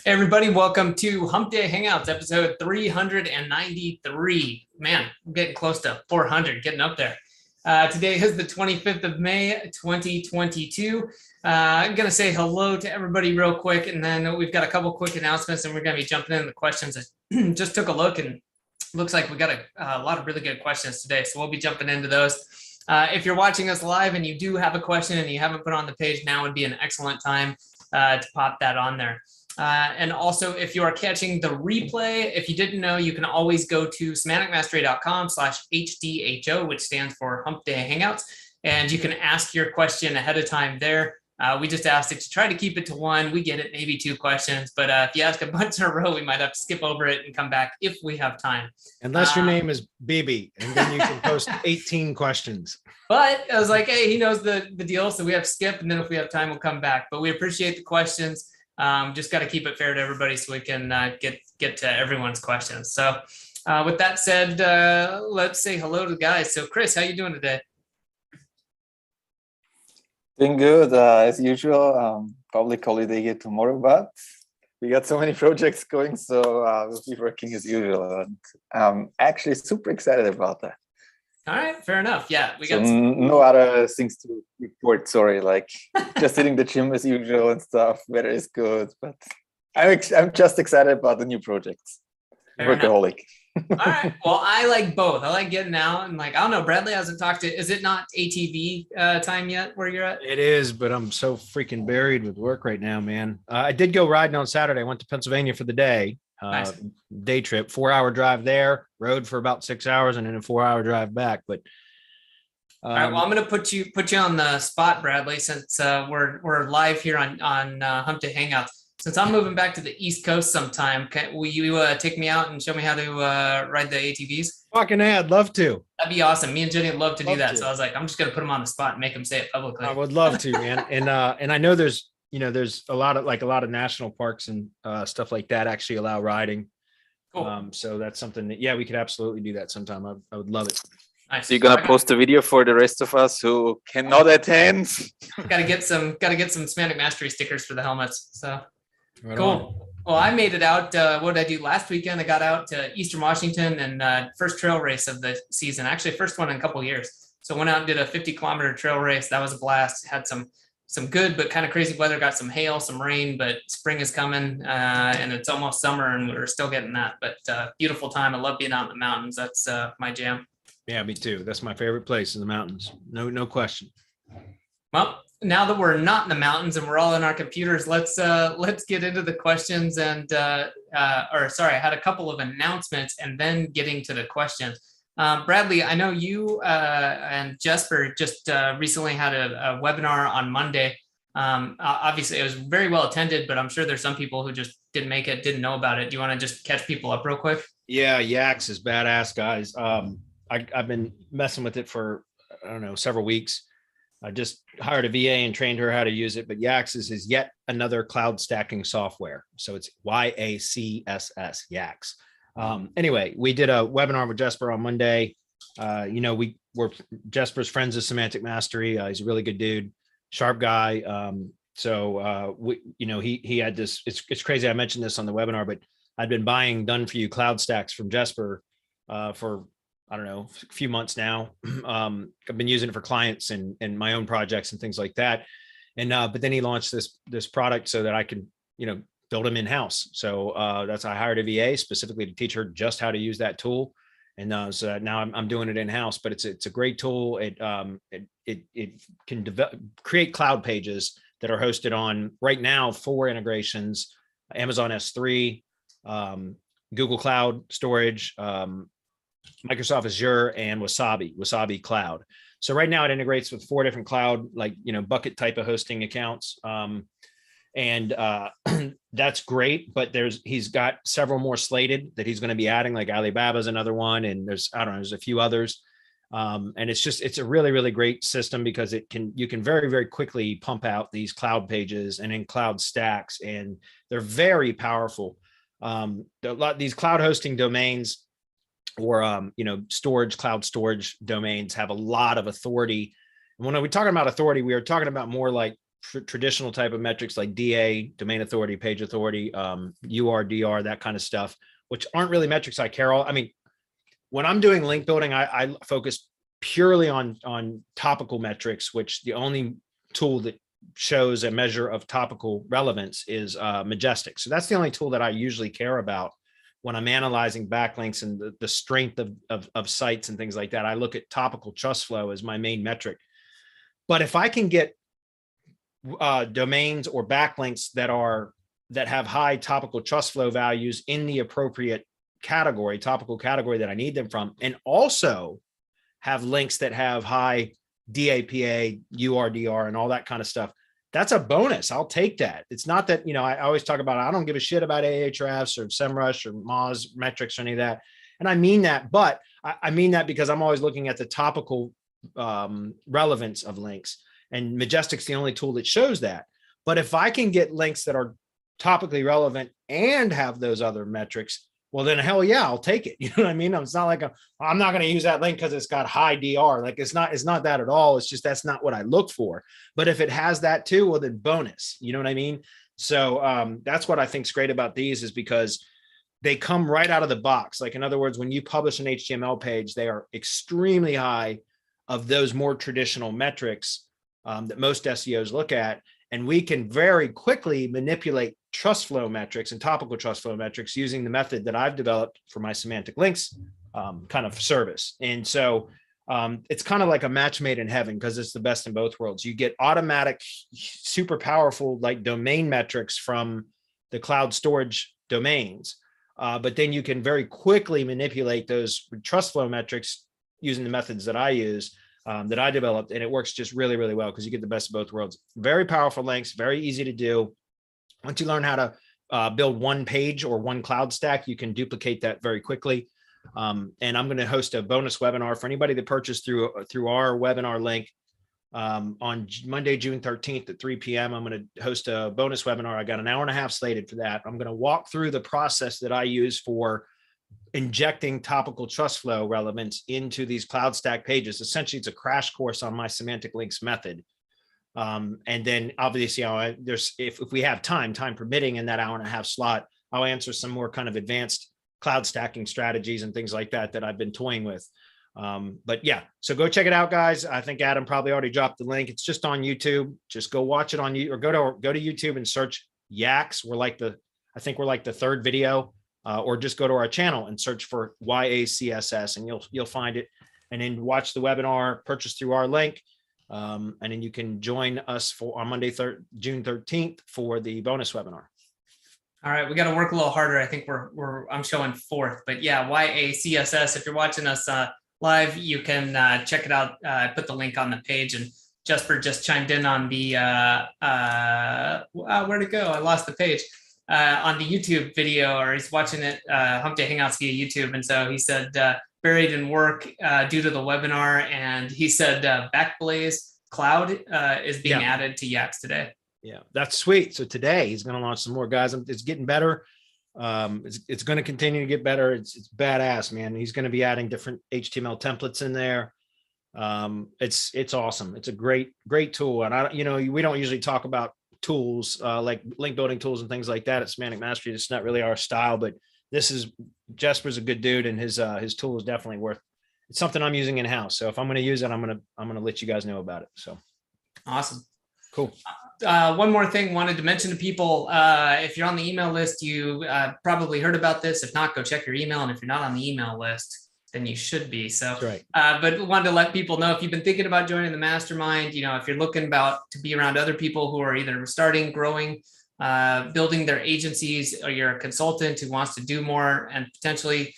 Hey everybody, welcome to Hump Day Hangouts, episode 393. Man, I'm getting close to 400, getting up there. Today is the 25th of May, 2022. I'm going to say hello to everybody real quick, and then we've got a couple quick announcements, and we're going to be jumping into the questions. I just took a look, and looks like we got a lot of really good questions today, so we'll be jumping into those. If you're watching us live and you do have a question and you haven't put on the page, now would be an excellent time to pop that on there. And also, if you are catching the replay, if you didn't know, you can always go to semanticmastery.com/HDHO, which stands for Hump Day Hangouts, and you can ask your question ahead of time there. We just asked it to try to keep it to one. We get it, maybe two questions, but if you ask a bunch in a row, we might have to skip over it and come back if we have time. Unless your name is BB, and then you can post 18 questions. But I was like, hey, he knows the deal, so we have to skip, and then if we have time, we'll come back. But we appreciate the questions. Just got to keep it fair to everybody so we can get to everyone's questions. So with that said, let's say hello to the guys. So Chris, how you doing today? Doing good, as usual. Public holiday here tomorrow, but we got so many projects going, so we'll be working as usual. And I'm actually super excited about that. All right, fair enough. Yeah, we got no other things to report. Sorry, like just hitting the gym as usual and stuff. Weather is good, but I'm just excited about the new projects. Fair Workaholic. All right. Well, I like both. I like getting out and I don't know. Bradley hasn't talked to. Is it not ATV time yet where you're at? It is, but I'm so freaking buried with work right now, man. I did go riding on Saturday. I went to Pennsylvania for the day. Nice. Day trip, 4-hour drive there, rode for about 6 hours, and then a 4-hour drive back. But all right, well, I'm going to put you on the spot, Bradley, since we're live here on Hump Day Hangouts. Since I'm moving back to the East Coast sometime, will you take me out and show me how to ride the ATVs? Fucking A, I'd love to. That'd be awesome. Me and Jenny would love to do that. So I was like, I'm just going to put him on the spot and make him say it publicly. I would love to, man. And I know there's a lot of national parks and stuff like that actually allow riding. Cool. So that's something that, we could absolutely do that sometime. I would love it. Nice. So you're gonna post a video for the rest of us who cannot attend. Gotta get some Semantic Mastery stickers for the helmets. So right cool. On. Well, I made it out. What did I do last weekend? I got out to Eastern Washington and first trail race of the season. Actually, first one in a couple of years. So went out and did a 50-kilometer trail race. That was a blast. Had some good but kind of crazy weather. Got some hail, some rain, but spring is coming and it's almost summer and we're still getting that. But beautiful time. I love being out in the mountains. That's my jam. Yeah, me too. That's my favorite place in the mountains. No question. Well, now that we're not in the mountains and we're all in our computers, let's get into the questions and I had a couple of announcements and then getting to the questions. Bradley, I know you and Jesper just recently had a webinar on Monday. Obviously, it was very well attended, but I'm sure there's some people who just didn't make it, didn't know about it. Do you want to just catch people up real quick? Yeah, Yaks is badass, guys. I've been messing with it for, several weeks. I just hired a VA and trained her how to use it, but Yaks is yet another cloud stacking software. So it's YACSS, Yaks. Anyway, we did a webinar with Jesper on Monday. We're Jesper's friends of Semantic Mastery. He's a really good dude, sharp guy. He had this, it's crazy. I mentioned this on the webinar, but I'd been buying done for you cloud stacks from Jesper for, a few months now. I've been using it for clients and my own projects and things like that. And, but then he launched this product so that I can, build them in-house. So I hired a VA specifically to teach her just how to use that tool. And so now I'm doing it in-house, but it's a great tool. It can create cloud pages that are hosted on right now 4 integrations: Amazon S3, Google Cloud Storage, Microsoft Azure, and Wasabi Cloud. So right now it integrates with 4 different cloud, bucket type of hosting accounts. That's great, but he's got several more slated that he's going to be adding, like Alibaba's another one. And there's a few others. And it's a really, really great system because you can very, very quickly pump out these cloud pages and in cloud stacks, and they're very powerful. These cloud hosting domains or, cloud storage domains have a lot of authority. And when we're talking about authority, we are talking about more like traditional type of metrics like DA, domain authority, page authority, URDR, that kind of stuff, which aren't really metrics I care all. I mean, when I'm doing link building, I focus purely on topical metrics, which the only tool that shows a measure of topical relevance is Majestic. So that's the only tool that I usually care about when I'm analyzing backlinks and the strength of sites and things like that. I look at topical trust flow as my main metric. But if I can get domains or backlinks that have high topical trust flow values in the appropriate category, topical category that I need them from, and also have links that have high DAPA, URDR, and all that kind of stuff, that's a bonus. I'll take that. It's not that, I always talk about, I don't give a shit about Ahrefs or SEMrush or Moz metrics or any of that. And I mean that, but I mean that because I'm always looking at the topical relevance of links, and Majestic's the only tool that shows that. But if I can get links that are topically relevant and have those other metrics, well, then hell yeah, I'll take it. You know what I mean? It's not like I'm not going to use that link because it's got high DR. Like it's not that at all. It's just, that's not what I look for. But if it has that too, well, then bonus, you know what I mean? So that's what I think is great about these, is because they come right out of the box. Like, in other words, when you publish an HTML page, they are extremely high of those more traditional metrics that most SEOs look at. And we can very quickly manipulate trust flow metrics and topical trust flow metrics using the method that I've developed for my semantic links kind of service. And so it's kind of like a match made in heaven, because it's the best in both worlds. You get automatic, super powerful, like domain metrics from the cloud storage domains, but then you can very quickly manipulate those trust flow metrics using the methods that I use, that I developed, and it works just really, really well, because you get the best of both worlds. Very powerful links, very easy to do. Once you learn how to build one page or one cloud stack, you can duplicate that very quickly. And I'm going to host a bonus webinar for anybody that purchased through our webinar link on Monday, June 13th at 3 p.m. I'm going to host a bonus webinar. I got an hour and a half slated for that. I'm going to walk through the process that I use for injecting topical trust flow relevance into these cloud stack pages. Essentially, it's a crash course on my semantic links method. And then obviously, if we have time permitting in that hour and a half slot, I'll answer some more kind of advanced cloud stacking strategies and things like that I've been toying with. But yeah, so go check it out, guys. I think Adam probably already dropped the link. It's just on YouTube. Just go watch it on YouTube, or go to YouTube and search Yaks. I think we're like the third video, or just go to our channel and search for YACSS, and you'll find it. And then watch the webinar, purchase through our link. And then you can join us on Monday, June 13th for the bonus webinar. All right, we got to work a little harder. I think I'm showing fourth, but yeah, YACSS. If you're watching us live, you can check it out. I put the link on the page, and Jesper just chimed in on the where'd it go? I lost the page. On the YouTube video, or he's watching it Hump Day Hangouts via YouTube, and so he said buried in work due to the webinar, and he said Backblaze Cloud is being added to Yaks today. Yeah, that's sweet. So today he's going to launch some more, guys. It's getting better. It's going to continue to get better. It's badass, man. He's going to be adding different HTML templates in there. It's awesome. It's a great tool, and we don't usually talk about tools like link building tools and things like that at Semantic Mastery. It's not really our style, but Jesper's a good dude, and his tool is definitely it's something I'm using in house. So if I'm going to use it, I'm going to let you guys know about it. So awesome. Cool. One more thing wanted to mention to people, if you're on the email list, you probably heard about this. If not, go check your email. And if you're not on the email list, then you should be. So, that's right. But wanted to let people know, if you've been thinking about joining the mastermind, if you're looking to be around other people who are either starting, growing, building their agencies, or you're a consultant who wants to do more, and potentially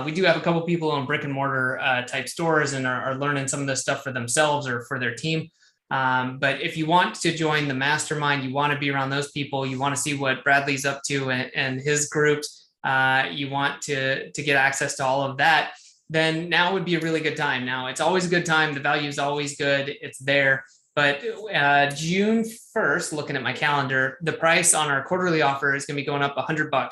we do have a couple people in brick and mortar type stores and are learning some of this stuff for themselves or for their team. But if you want to join the mastermind, you want to be around those people, you want to see what Bradley's up to and his groups, you want to get access to all of that, then now would be a really good time. Now, it's always a good time. The value is always good. It's there. But June 1st, looking at my calendar, the price on our quarterly offer is going to be going up $100.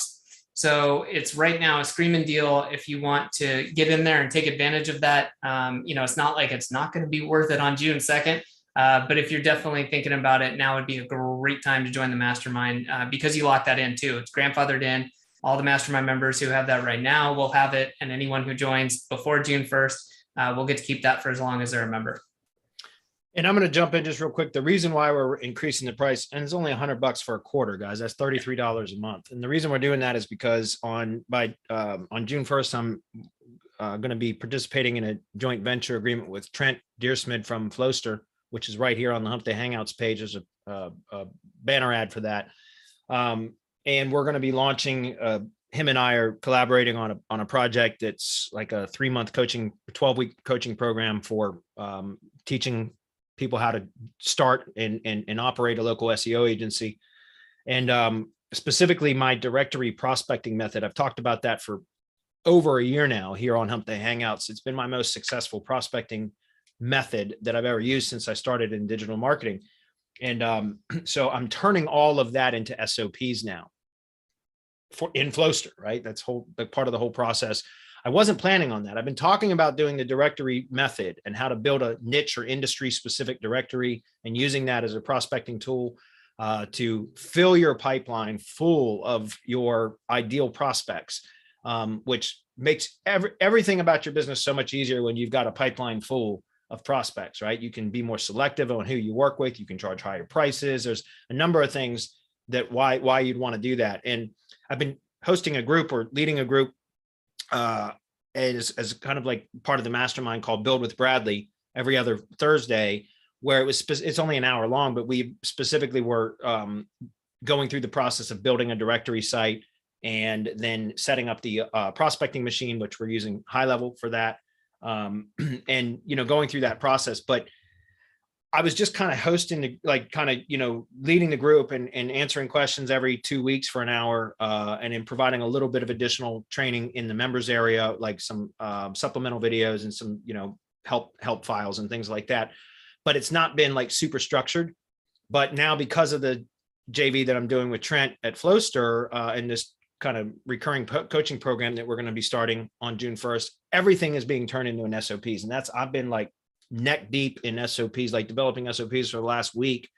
So it's right now a screaming deal. If you want to get in there and take advantage of that, it's not like it's not going to be worth it on June 2nd. But if you're definitely thinking about it, now would be a great time to join the mastermind because you lock that in too. It's grandfathered in. All the mastermind members who have that right now will have it. And anyone who joins before June 1st will get to keep that for as long as they're a member. And I'm going to jump in just real quick. The reason why we're increasing the price, and it's only $100 for a quarter, guys, that's $33 a month. And the reason we're doing that is because on June 1st, I'm going to be participating in a joint venture agreement with Trent Deersmid from Flowster, which is right here on the Hump Day Hangouts page. There's a banner ad for that. And we're going to be launching, him and I are collaborating on a project that's like a 3-month coaching, 12-week coaching program for teaching people how to start and operate a local SEO agency. And specifically my directory prospecting method. I've talked about that for over a year now here on Hump Day Hangouts. It's been my most successful prospecting method that I've ever used since I started in digital marketing. And so I'm turning all of that into SOPs now in Flowster, right? That's part of the whole process. I wasn't planning on that. I've been talking about doing the directory method and how to build a niche or industry specific directory and using that as a prospecting tool to fill your pipeline full of your ideal prospects, which makes everything about your business so much easier when you've got a pipeline full of prospects, right? You can be more selective on who you work with. You can charge higher prices. There's a number of things that why you'd want to do that. And I've been hosting a group or leading a group as kind of like part of the mastermind called Build with Bradley every other Thursday, where it's only an hour long, but we specifically were going through the process of building a directory site and then setting up the prospecting machine, which we're using High Level for that. And, going through that process, but I was just kind of hosting leading the group and answering questions every 2 weeks for an hour, and then providing a little bit of additional training in the members area, like some supplemental videos and some, help files and things like that. But it's not been like super structured. But now because of the JV that I'm doing with Trent at Flowster and this kind of recurring coaching program that we're going to be starting on June 1st, everything is being turned into an SOPs. And I've been like neck deep in SOPs, like developing SOPs for the last week.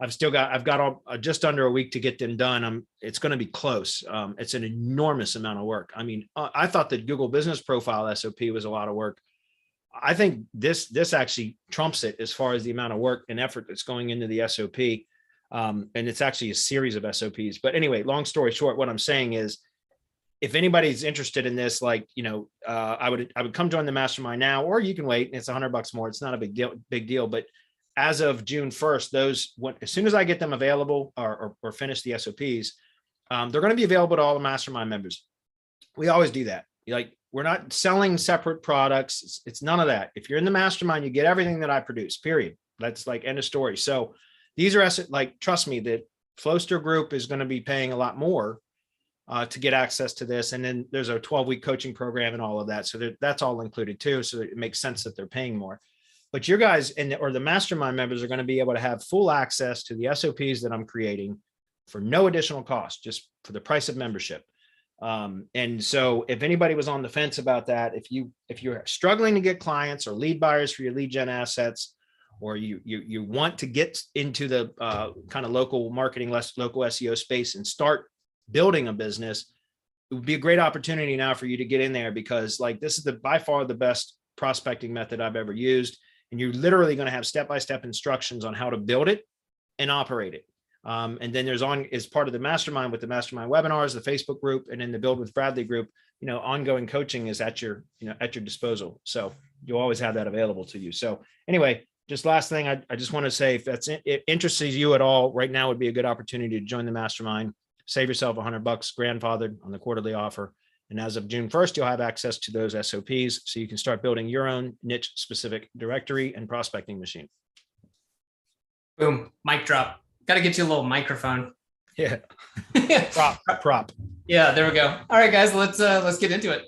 I've got just under a week to get them done. It's going to be close. It's an enormous amount of work. I mean, I thought the Google Business Profile SOP was a lot of work. I think this actually trumps it as far as the amount of work and effort that's going into the SOP. And it's actually a series of SOPs. But anyway, long story short, what I'm saying is, if anybody's interested in this, I would come join the mastermind now, or you can wait. It's $100 more. It's not a big deal. But as of June 1st, as soon as I get them available or finish the SOPs, they're going to be available to all the mastermind members. We always do that. We're not selling separate products. It's none of that. If you're in the mastermind, you get everything that I produce, period. That's like end of story. So these are trust me, that Flowster group is going to be paying a lot more to get access to this. And then there's a 12-week coaching program and all of that. So that's all included too. So it makes sense that they're paying more. But your guys or the mastermind members are going to be able to have full access to the SOPs that I'm creating for no additional cost, just for the price of membership. And so if anybody was on the fence about that, if you're struggling to get clients or lead buyers for your lead gen assets, or you want to get into the kind of local marketing, local SEO space and start building a business, it would be a great opportunity now for you to get in there, because this is by far the best prospecting method I've ever used. And you're literally going to have step-by-step instructions on how to build it and operate it. And then there's as part of the mastermind with the mastermind webinars, the Facebook group, and then the Build with Bradley group, ongoing coaching is at your disposal. So you'll always have that available to you. So anyway, just last thing, I just want to say, if it interests you at all, right now would be a good opportunity to join the mastermind, save yourself $100 grandfathered on the quarterly offer. And as of June 1st, you'll have access to those SOPs so you can start building your own niche specific directory and prospecting machine. Boom, mic drop. Got to get you a little microphone. Yeah. Prop. Yeah, there we go. All right, guys, let's get into it.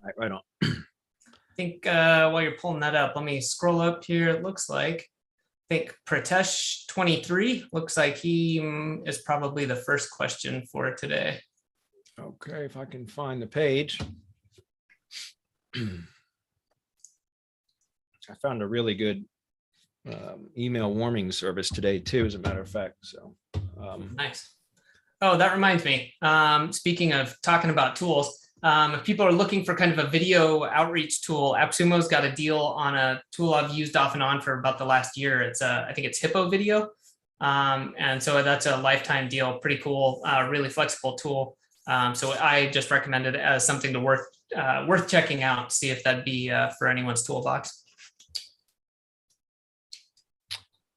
All right on. I think while you're pulling that up, let me scroll up here. It looks like, I think Pratesh 23 looks like he is probably the first question for today. Okay, if I can find the page. I found a really good email warming service today too, as a matter of fact. So nice. Oh, that reminds me. Speaking of talking about tools, if people are looking for kind of a video outreach tool, AppSumo's got a deal on a tool I've used off and on for about the last year. It's I think it's Hippo Video. And so that's a lifetime deal. Pretty cool, really flexible tool. So I just recommend it as something to worth checking out, see if that'd be for anyone's toolbox.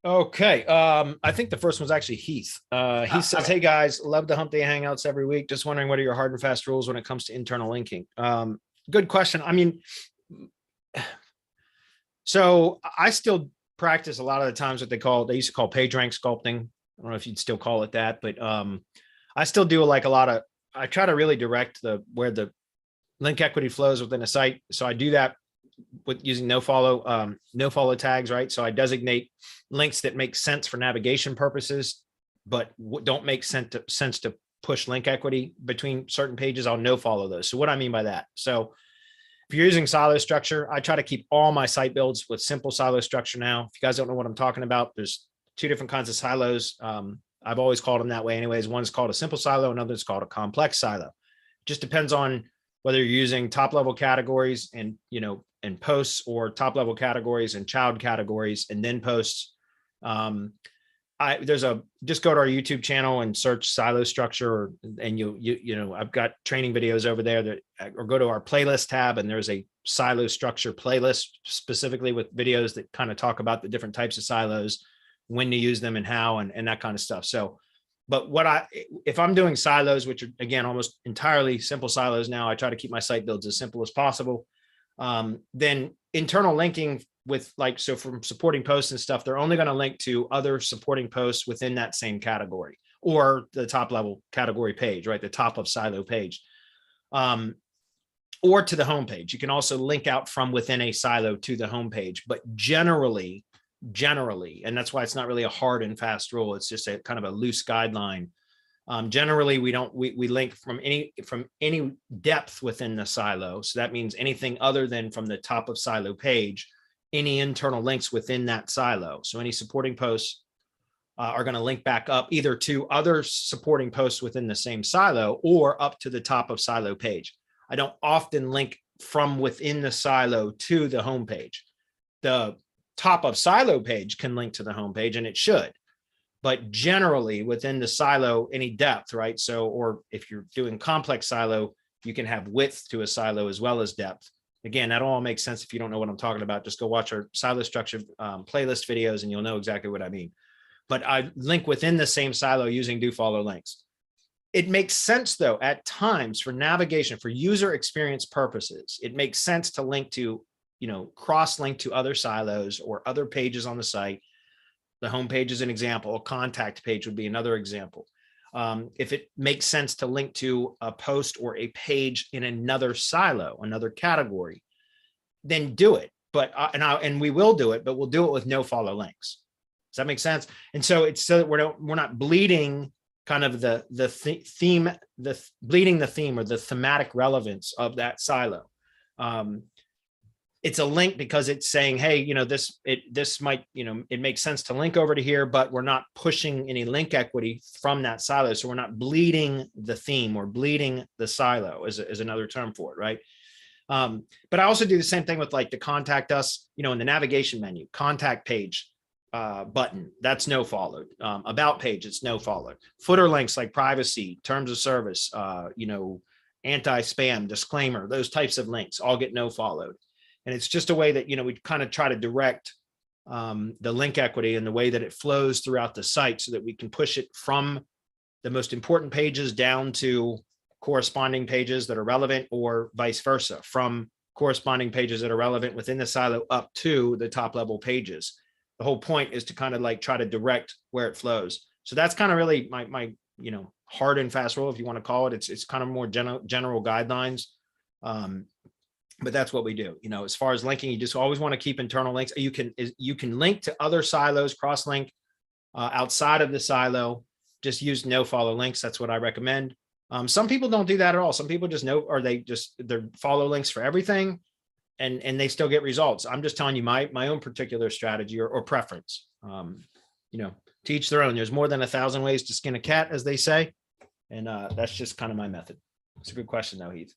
okay. I think the first one's actually Heath. He says, okay. hey guys, love the Hump Day Hangouts every week. Just wondering, what are your hard and fast rules when it comes to internal linking? Good question. I mean, so I still practice a lot of the times what they used to call page rank sculpting. I don't know if you'd still call it that, but I still do like a lot of, I try to really direct where the link equity flows within a site. So I do that with using no follow tags, right? So I designate links that make sense for navigation purposes, but don't make sense to push link equity between certain pages. I'll no follow those. So what I mean by that, so if you're using silo structure, I try to keep all my site builds with simple silo structure now. If you guys don't know what I'm talking about, there's two different kinds of silos. I've always called them that way anyways. One's called a simple silo, another is called a complex silo. It just depends on whether you're using top level categories and, and posts, or top level categories and child categories and then posts. Just go to our YouTube channel and search silo structure, and I've got training videos over there or go to our playlist tab, and there's a silo structure playlist specifically with videos that kind of talk about the different types of silos, when to use them and how, and that kind of stuff. So, but if I'm doing silos, which are again, almost entirely simple silos now, I try to keep my site builds as simple as possible. Then internal linking with so from supporting posts and stuff, they're only going to link to other supporting posts within that same category, or the top level category page, right? The top of silo page, or to the homepage. You can also link out from within a silo to the homepage, but generally, and that's why it's not really a hard and fast rule. It's just a kind of a loose guideline. Generally, we link from any depth within the silo. So that means anything other than from the top of silo page, any internal links within that silo. So any supporting posts are going to link back up either to other supporting posts within the same silo or up to the top of silo page. I don't often link from within the silo to the homepage. The top of silo page can link to the homepage, and it should. But generally within the silo, any depth, right? So, or if you're doing complex silo, you can have width to a silo as well as depth. Again, that all makes sense. If you don't know what I'm talking about, just go watch our silo structure playlist videos and you'll know exactly what I mean. But I link within the same silo using do follow links. It makes sense though, at times for navigation, for user experience purposes, it makes sense to link to, cross link to other silos or other pages on the site. The homepage is an example. A contact page would be another example. If it makes sense to link to a post or a page in another silo, another category, then do it. But and we will do it, but we'll do it with no follow links. Does that make sense? And so it's so that we're not bleeding kind of the theme or the thematic relevance of that silo. It's a link because it's saying, hey, this might, it makes sense to link over to here, but we're not pushing any link equity from that silo. So we're not bleeding the theme or bleeding the silo is another term for it, right? But I also do the same thing with like the contact us, in the navigation menu, contact page button, that's no followed. About page, it's no followed. Footer links like privacy, terms of service, anti-spam, disclaimer, those types of links all get no followed. And it's just a way that, we kind of try to direct the link equity and the way that it flows throughout the site so that we can push it from the most important pages down to corresponding pages that are relevant, or vice versa, from corresponding pages that are relevant within the silo up to the top level pages. The whole point is to kind of like try to direct where it flows. So that's kind of really my hard and fast rule, if you want to call it. It's kind of more general guidelines. But that's what we do. As far as linking, you just always want to keep internal links. You can link to other silos, cross link outside of the silo. Just use no follow links. That's what I recommend. Some people don't do that at all. Some people just know, or they're follow links for everything. and they still get results. I'm just telling you my own particular strategy or preference. You know, to each their own. There's more than 1,000 ways to skin a cat, as they say. And that's just kind of my method. It's a good question though, Heath.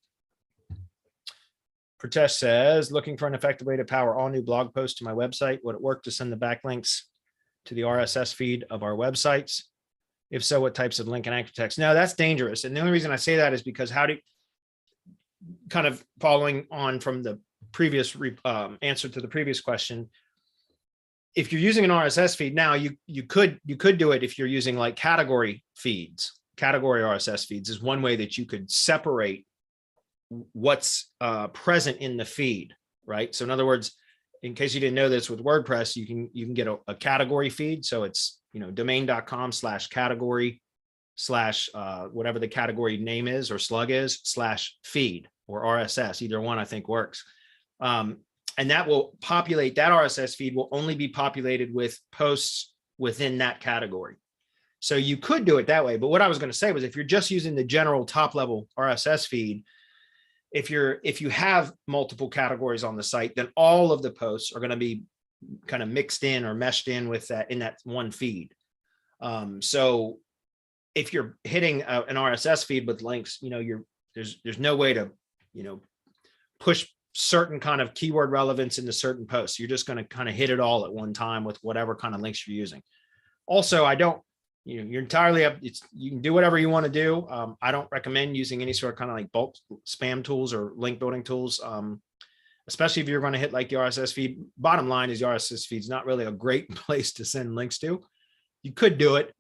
Pritesh says, looking for an effective way to power all new blog posts to my website. Would it work to send the backlinks to the RSS feed of our websites? If so, what types of link and anchor text? No, that's dangerous. And the only reason I say that is because kind of following on from the previous answer to the previous question, if you're using an RSS feed now, you could do it if you're using like category feeds. Category RSS feeds is one way that you could separate what's present in the feed, right? So in other words, in case you didn't know this, with WordPress, you can get a category feed. So it's, you know, domain.com/category/ whatever the category name is or slug is /feed or RSS. Either one I think works. And that will populate, that RSS feed will only be populated with posts within that category. So you could do it that way. But what I was going to say was, if you're just using the general top level RSS feed, if you have multiple categories on the site, then all of the posts are going to be kind of mixed in or meshed in with that in that one feed. So if you're hitting an RSS feed with links, you know, there's no way to, you know, push certain kind of keyword relevance into certain posts. You're just going to kind of hit it all at one time with whatever kind of links you're using. Also, you're entirely up. You can do whatever you want to do. I don't recommend using any sort of kind of like bulk spam tools or link building tools, especially if you're going to hit like the RSS feed. Bottom line is the RSS feed is not really a great place to send links to. You could do it,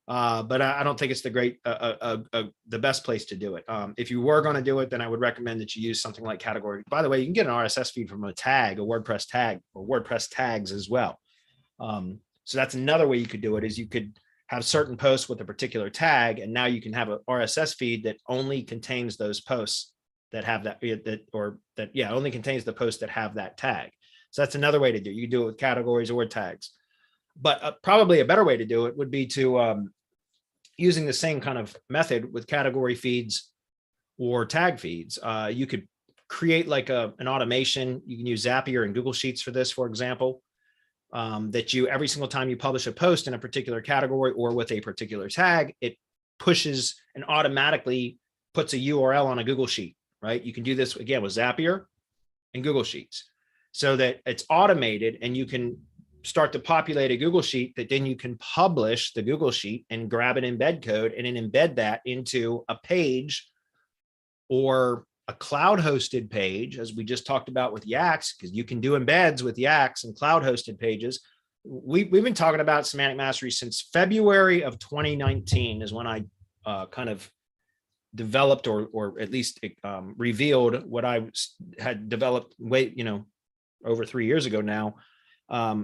but I don't think it's the best place to do it. If you were going to do it, then I would recommend that you use something like category. By the way, you can get an RSS feed from a tag, a WordPress tag, or WordPress tags as well. So that's another way you could do it, is you could have certain posts with a particular tag, and now you can have an RSS feed that only contains those posts that have only contains the posts that have that tag. So that's another way to do it. You can do it with categories or tags. But probably a better way to do it would be to using the same kind of method with category feeds or tag feeds. You could create like an automation. You can use Zapier and Google Sheets for this, for example. That you, every single time you publish a post in a particular category or with a particular tag, it pushes and automatically puts a URL on a Google Sheet, right? You can do this again with Zapier and Google Sheets, so that it's automated and you can start to populate a Google Sheet that then you can publish the Google Sheet and grab an embed code and then embed that into a page or a cloud hosted page, as we just talked about with Yaks, because you can do embeds with Yaks and cloud hosted pages. We've been talking about semantic mastery since February of 2019 is when I kind of developed or at least revealed what I had developed over 3 years ago now,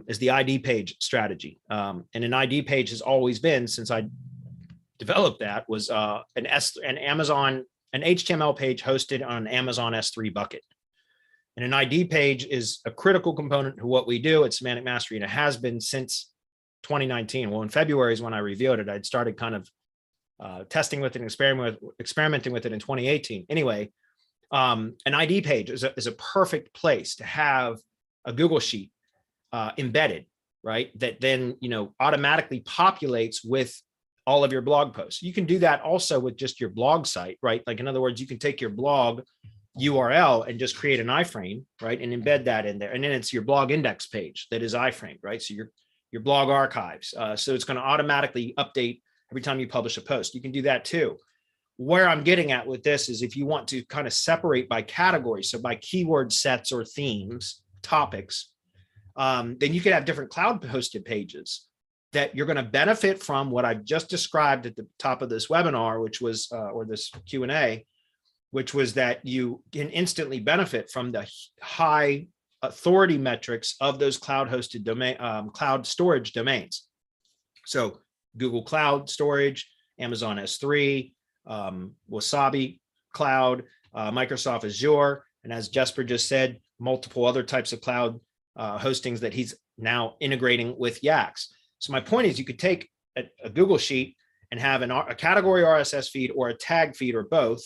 is the ID page strategy. And an ID page has always been, since I developed that, was an HTML page hosted on an Amazon S3 bucket. And an ID page is a critical component to what we do at Semantic Mastery, and it has been since 2019. Well, in February is when I revealed it. I'd started kind of testing with it and experimenting with it in 2018. Anyway, an ID page is a perfect place to have a Google Sheet embedded, right? That then, automatically populates with all of your blog posts. You can do that also with just your blog site, right? Like, in other words, you can take your blog URL and just create an iframe, right? And embed that in there. And then it's your blog index page that is iframed, right? So your blog archives. So it's going to automatically update every time you publish a post. You can do that too. Where I'm getting at with this is, if you want to kind of separate by category, so by keyword sets or themes, topics, then you could have different cloud hosted pages that you're going to benefit from what I just described at the top of this webinar, which was, or this Q&A, which was that you can instantly benefit from the high authority metrics of those cloud hosted domain, cloud storage domains. So Google Cloud Storage, Amazon S3, Wasabi Cloud, Microsoft Azure, and as Jesper just said, multiple other types of cloud hostings that he's now integrating with Yaks. So my point is, you could take a Google Sheet and have a category RSS feed or a tag feed or both,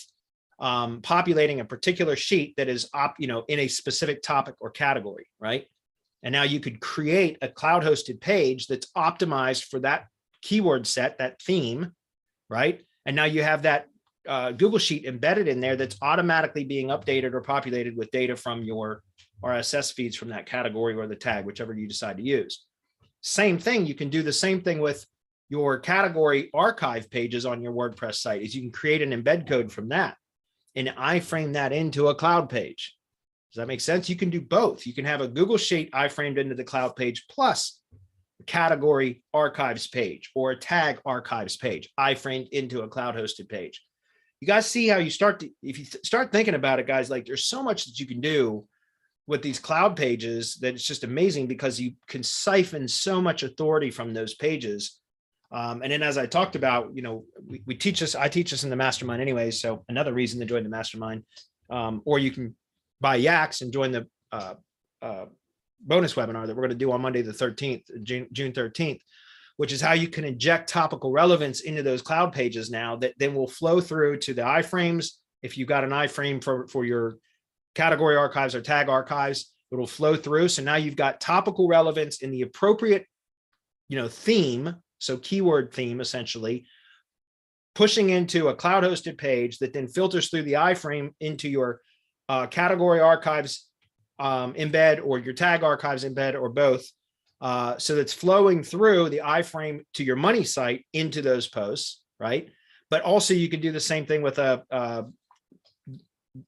populating a particular sheet that is in a specific topic or category, right? And now you could create a cloud hosted page that's optimized for that keyword set, that theme, right? And now you have that Google Sheet embedded in there that's automatically being updated or populated with data from your RSS feeds from that category or the tag, whichever you decide to use. Same thing, you can do the same thing with your category archive pages on your WordPress site, is you can create an embed code from that and iframe that into a cloud page. Does that make sense? You can do both. You can have a Google Sheet iframed into the cloud page plus a category archives page or a tag archives page iframed into a cloud hosted page. You guys see how you start to, if you start thinking about it, guys, like there's so much that you can do with these cloud pages that it's just amazing because you can siphon so much authority from those pages. And then as I talked about, we teach this, I teach this in the Mastermind anyway. So another reason to join the Mastermind, or you can buy Yaks and join the bonus webinar that we're going to do on Monday, the 13th, June 13th, which is how you can inject topical relevance into those cloud pages now that then will flow through to the iframes. If you've got an iframe for your category archives or tag archives, it'll flow through. So now you've got topical relevance in the appropriate, theme. So keyword theme, essentially, pushing into a cloud hosted page that then filters through the iframe into your category archives embed or your tag archives embed or both. So that's flowing through the iframe to your money site into those posts, right? But also you can do the same thing with a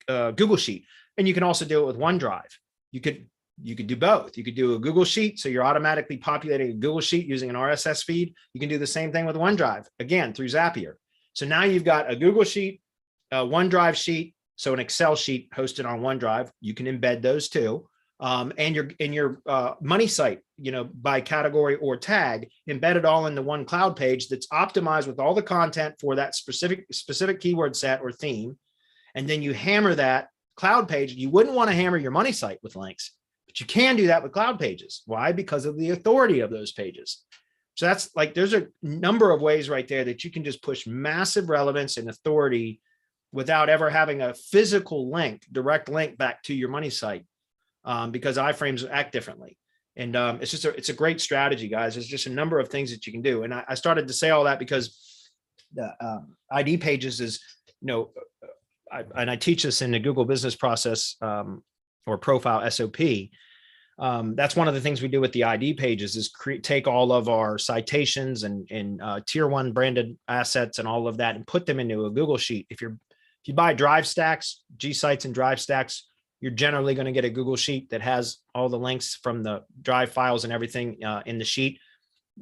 Google Sheet, and you can also do it with OneDrive. You could do both. You could do a Google Sheet, so you're automatically populating a Google Sheet using an RSS feed. You can do the same thing with OneDrive, again, through Zapier. So now you've got a Google Sheet, a OneDrive sheet, so an Excel sheet hosted on OneDrive. You can embed those too. And your money site, by category or tag, embedded all into one cloud page that's optimized with all the content for that specific keyword set or theme. And then you hammer that cloud page. You wouldn't want to hammer your money site with links, but you can do that with cloud pages. Why? Because of the authority of those pages. So that's like, there's a number of ways right there that you can just push massive relevance and authority without ever having a physical link, direct link back to your money site. Because iframes act differently. And it's a great strategy, guys. There's just a number of things that you can do. And I started to say all that because the ID pages is, I teach this in the Google business process or profile SOP. That's one of the things we do with the ID pages is take all of our citations and tier 1 branded assets and all of that and put them into a Google Sheet. If you buy Drive Stacks, G Sites and Drive Stacks, you're generally going to get a Google Sheet that has all the links from the Drive files and everything in the sheet.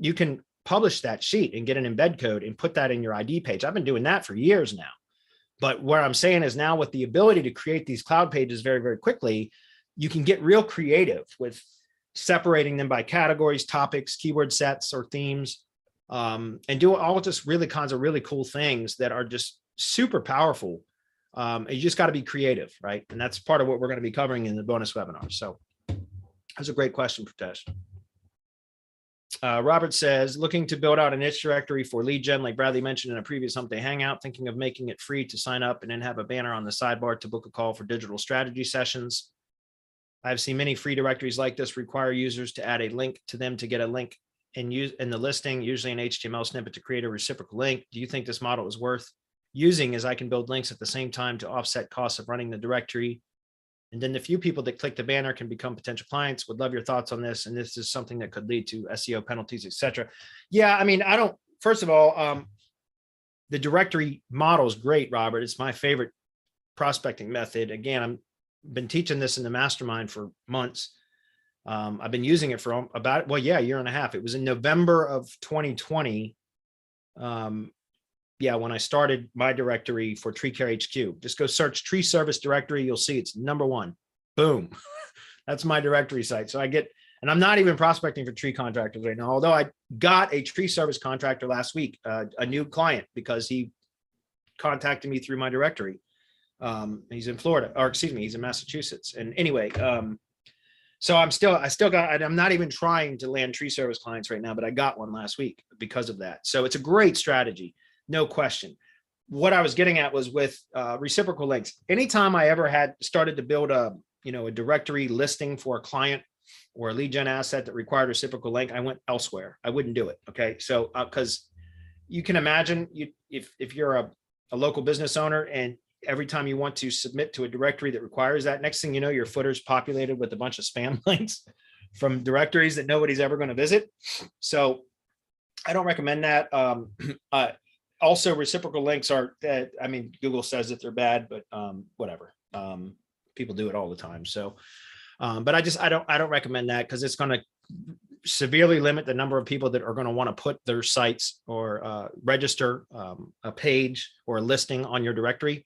You can publish that sheet and get an embed code and put that in your ID page. I've been doing that for years now. But what I'm saying is now with the ability to create these cloud pages very, very quickly, you can get real creative with separating them by categories, topics, keyword sets, or themes, and do all just really kinds of really cool things that are just super powerful. You just got to be creative, right? And that's part of what we're going to be covering in the bonus webinar. So that's a great question, Pritesh. Robert says, looking to build out a niche directory for lead gen, like Bradley mentioned in a previous Hump Day Hangout, thinking of making it free to sign up and then have a banner on the sidebar to book a call for digital strategy sessions. I've seen many free directories like this require users to add a link to them to get a link and use in the listing, usually an HTML snippet to create a reciprocal link. Do you think this model is worth using, as I can build links at the same time to offset costs of running the directory? And then the few people that click the banner can become potential clients. Would love your thoughts on this. And this is something that could lead to SEO penalties, etc. Yeah, I mean, first of all, the directory model is great, Robert. It's my favorite prospecting method. Again, I've been teaching this in the Mastermind for months. I've been using it for about, a year and a half. It was in November of 2020. When I started my directory for Tree Care HQ. Just go search Tree Service Directory. You'll see it's #1. Boom. That's my directory site. So and I'm not even prospecting for tree contractors right now, although I got a tree service contractor last week, a new client, because he contacted me through my directory. He's in Florida, or excuse me, he's in Massachusetts. And anyway, so I'm not even trying to land tree service clients right now, but I got one last week because of that. So it's a great strategy. No question. what I was getting at was with reciprocal links. Anytime I ever had started to build a directory listing for a client or a lead gen asset that required a reciprocal link, I went elsewhere. I wouldn't do it. Okay. So, because you can imagine if you're a local business owner and every time you want to submit to a directory that requires that, next thing you know, your footer's populated with a bunch of spam links from directories that nobody's ever going to visit. So I don't recommend that. Also, reciprocal links are, I mean, Google says that they're bad, but whatever. People do it all the time. So, but I don't recommend that, because it's going to severely limit the number of people that are going to want to put their sites or register a page or a listing on your directory.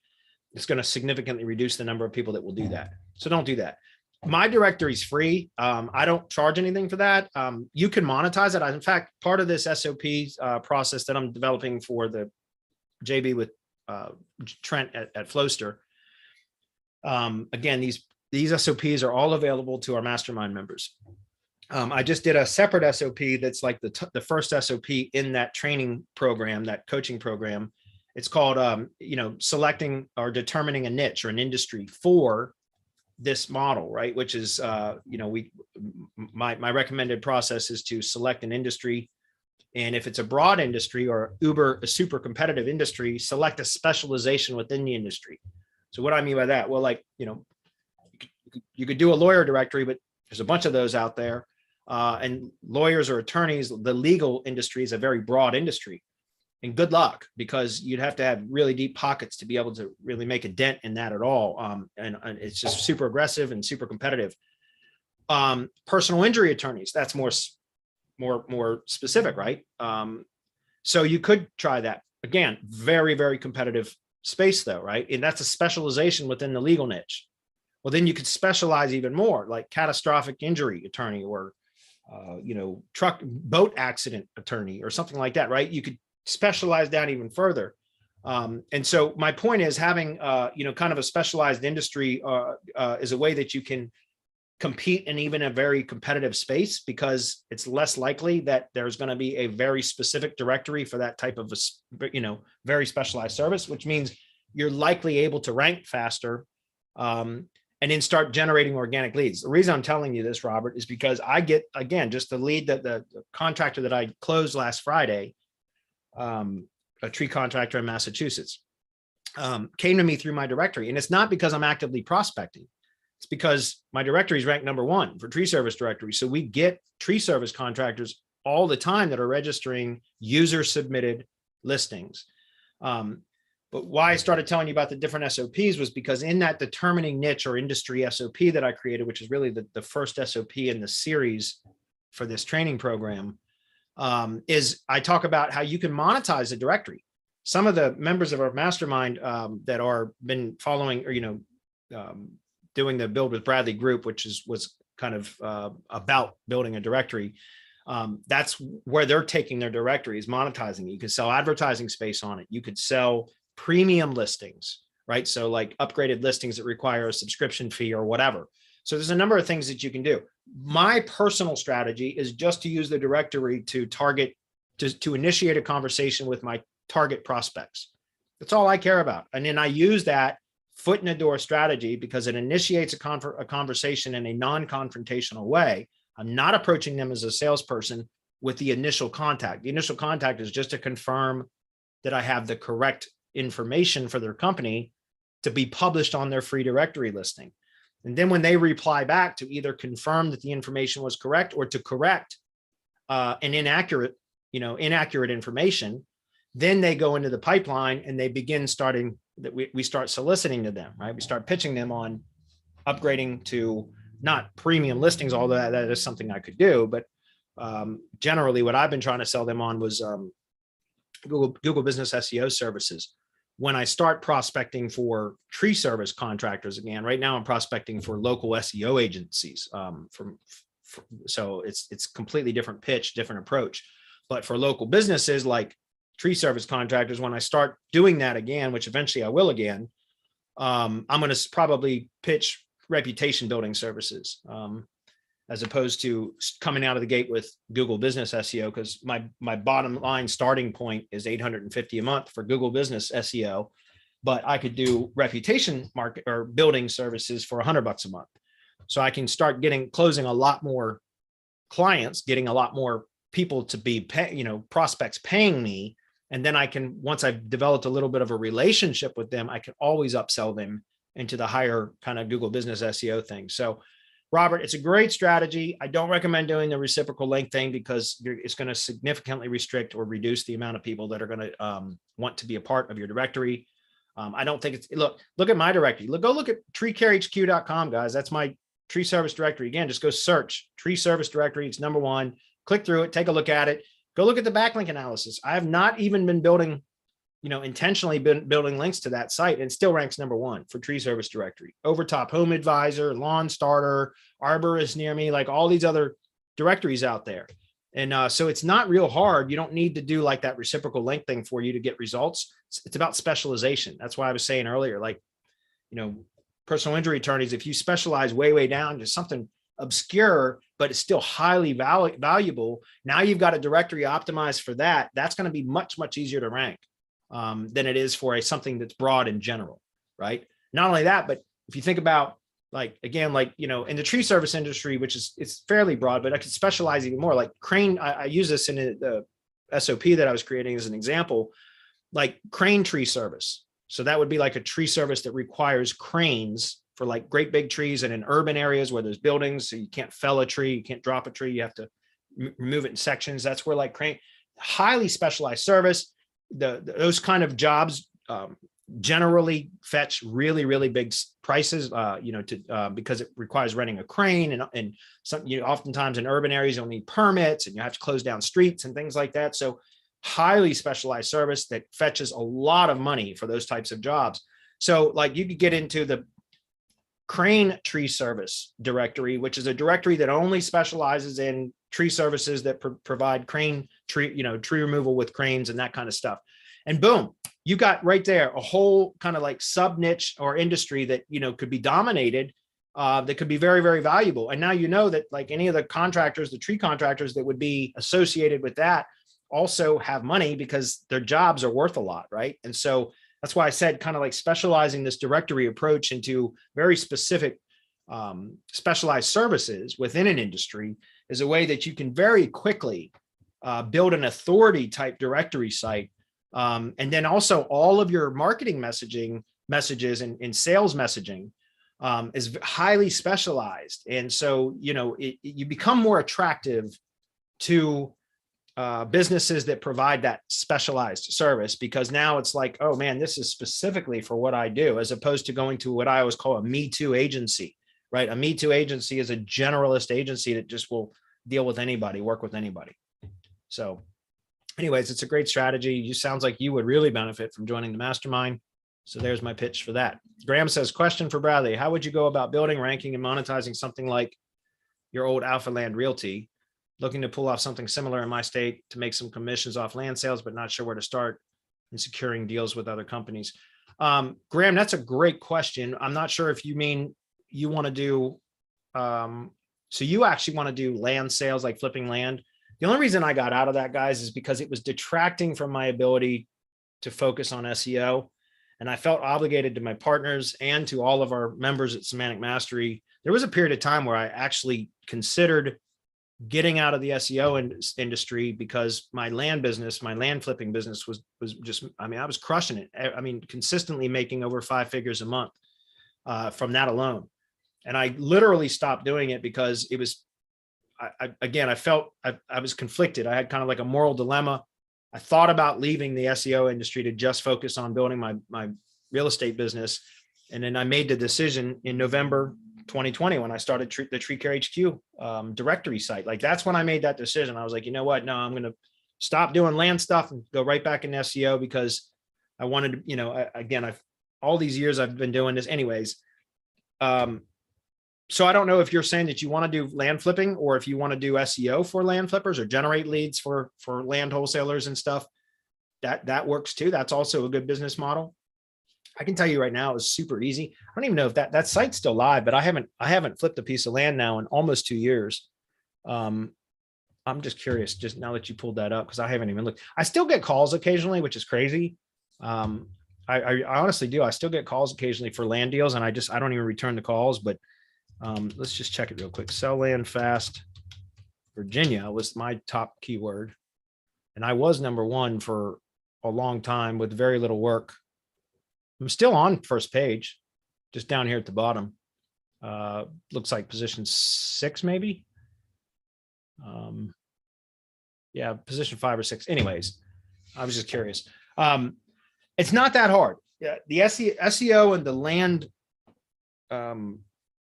It's going to significantly reduce the number of people that will do that. So don't do that. My directory is free. I don't charge anything for that. You can monetize it. In fact, part of this SOP process that I'm developing for the JB with Trent at Flowster. Again, these SOPs are all available to our mastermind members. I just did a separate SOP that's like the first SOP in that training program, that coaching program. It's called, selecting or determining a niche or an industry for this model, right? Which is, my recommended process is to select an industry. And if it's a broad industry or a super competitive industry, select a specialization within the industry. So what I mean by that, well, like, you could do a lawyer directory, but there's a bunch of those out there. And lawyers or attorneys, the legal industry is a very broad industry. And good luck, because you'd have to have really deep pockets to be able to really make a dent in that at all. And it's just super aggressive and super competitive. Personal injury attorneys, that's more specific, right? So you could try that. Again, very, very competitive space though, right? And that's a specialization within the legal niche. Well, then you could specialize even more, like catastrophic injury attorney or, boat accident attorney or something like that, right? You could specialize down even further. And so my point is having, kind of a specialized industry is a way that you can compete in even a very competitive space, because it's less likely that there's going to be a very specific directory for that type of, very specialized service, which means you're likely able to rank faster and then start generating organic leads. The reason I'm telling you this, Robert, is because I get, again, just the lead that the contractor that I closed last Friday, a tree contractor in Massachusetts, came to me through my directory. And it's not because I'm actively prospecting. It's because my directory is ranked #1 for tree service directory. So we get tree service contractors all the time that are registering user submitted listings. But why I started telling you about the different SOPs was because in that determining niche or industry SOP that I created, which is really the first SOP in the series for this training program, is I talk about how you can monetize a directory. Some of the members of our mastermind that are been following or, doing the Build with Bradley group, which was kind of about building a directory. That's where they're taking their directories, monetizing it. You could sell advertising space on it. You could sell premium listings, right? So like upgraded listings that require a subscription fee or whatever. So there's a number of things that you can do. My personal strategy is just to use the directory to target, to initiate a conversation with my target prospects. That's all I care about. And then I use that foot in the door strategy because it initiates a conversation in a non-confrontational way. I'm not approaching them as a salesperson with the initial contact. The initial contact is just to confirm that I have the correct information for their company to be published on their free directory listing. And then when they reply back to either confirm that the information was correct or to correct an inaccurate information, then they go into the pipeline and they begin starting that we start soliciting to them, right? We start pitching them on upgrading to not premium listings, although that is something I could do, but generally what I've been trying to sell them on was Google Business SEO services. When I start prospecting for tree service contractors, again, right now I'm prospecting for local SEO agencies. So it's completely different pitch, different approach. But for local businesses like tree service contractors, when I start doing that again, which eventually I will again, I'm going to probably pitch reputation building services. as opposed to coming out of the gate with Google Business SEO, because my bottom line starting point is $850 a month for Google Business SEO, but I could do reputation market or building services for $100 a month. So I can start closing a lot more clients, getting a lot more people to be prospects paying me. And then I can, once I've developed a little bit of a relationship with them, I can always upsell them into the higher kind of Google Business SEO thing. So Robert, it's a great strategy. I don't recommend doing the reciprocal link thing because it's going to significantly restrict or reduce the amount of people that are going to want to be a part of your directory. I don't think it's, look at my directory. Go look at treecarehq.com, guys. That's my tree service directory. Again, just go search tree service directory. It's number one. Click through it, take a look at it. Go look at the backlink analysis. I have not even been building, intentionally been building links to that site, and still ranks number one for tree service directory. Over top Home Advisor, Lawn Starter, Arborist Near Me, like all these other directories out there. And so it's not real hard. You don't need to do like that reciprocal link thing for you to get results. It's about specialization. That's why I was saying earlier, like, personal injury attorneys, if you specialize way down to something obscure, but it's still highly valuable, now you've got a directory optimized for that. That's going to be much easier to rank than it is for something that's broad in general, right? Not only that, but if you think about in the tree service industry, which is, it's fairly broad, but I could specialize even more. Like crane, I use this in the SOP that I was creating as an example, like crane tree service. So that would be like a tree service that requires cranes for like great big trees and in urban areas where there's buildings. So you can't fell a tree, you can't drop a tree, you have to remove it in sections. That's where like crane, highly specialized service. Those kind of jobs generally fetch really big prices, because it requires renting a crane and some, oftentimes in urban areas you'll need permits and you have to close down streets and things like that. So highly specialized service that fetches a lot of money for those types of jobs. So like you could get into the crane tree service directory, which is a directory that only specializes in tree services that provide crane tree, tree removal with cranes and that kind of stuff. And boom, you got right there a whole kind of like sub niche or industry that, could be dominated, that could be very valuable. And now that like any of the contractors, the tree contractors that would be associated with that also have money because their jobs are worth a lot, right? And so that's why I said kind of like specializing this directory approach into very specific specialized services within an industry is a way that you can very quickly build an authority type directory site. And then also all of your marketing messages and sales messaging is highly specialized. And so, you become more attractive to businesses that provide that specialized service, because now it's like, oh man, this is specifically for what I do, as opposed to going to what I always call a Me Too agency, right? A Me Too agency is a generalist agency that just will deal with anybody, work with anybody. So anyways, it's a great strategy. It sounds like you would really benefit from joining the mastermind. So there's my pitch for that. Graham says, question for Bradley. How would you go about building, ranking, and monetizing something like your old Alpha Land Realty? Looking to pull off something similar in my state to make some commissions off land sales, but not sure where to start in securing deals with other companies. Graham, that's a great question. I'm not sure if you mean you want to do, so you actually want to do land sales, like flipping land. The only reason I got out of that, guys, is because it was detracting from my ability to focus on SEO. And I felt obligated to my partners and to all of our members at Semantic Mastery. There was a period of time where I actually considered getting out of the SEO industry because my land flipping business was just, I was crushing it. Consistently making over 5 figures a month from that alone. And I literally stopped doing it because it was, I felt I was conflicted. I had kind of like a moral dilemma. I thought about leaving the SEO industry to just focus on building my real estate business. And then I made the decision in November 2020 when I started the Tree Care HQ directory site. Like that's when I made that decision. I was like, you know what? No, I'm going to stop doing land stuff and go right back in SEO because I wanted to, all these years I've been doing this anyways. So I don't know if you're saying that you want to do land flipping or if you want to do SEO for land flippers or generate leads for land wholesalers and stuff. That works too. That's also a good business model. I can tell you right now, it's super easy. I don't even know if that site's still live, but I haven't flipped a piece of land now in almost 2 years. I'm just curious, just now that you pulled that up, because I haven't even looked. I still get calls occasionally, which is crazy. I honestly do. I still get calls occasionally for land deals, and I don't even return the calls. But let's just check it real quick. Sell land fast. Virginia was my top keyword, and I was #1 for a long time with very little work. I'm still on first page, just down here at the bottom. Looks like position 6, maybe. Yeah, position 5 or 6. Anyways, I was just curious. It's not that hard. Yeah, the SEO and the land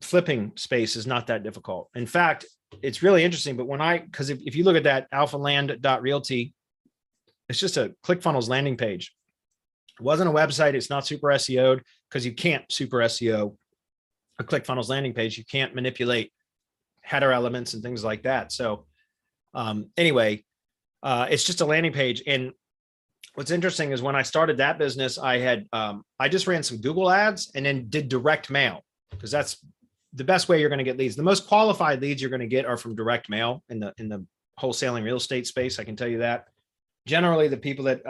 flipping space is not that difficult. In fact, it's really interesting. But because if you look at that alphaland.realty, it's just a ClickFunnels landing page. It wasn't a website. It's not super SEO'd, because you can't super SEO a ClickFunnels landing page. You can't manipulate header elements and things like that. So anyway, it's just a landing page. And what's interesting is when I started that business, I just ran some Google ads and then did direct mail, because that's the best way you're going to get leads. The most qualified leads you're going to get are from direct mail in the wholesaling real estate space. I can tell you that. Generally, the people that,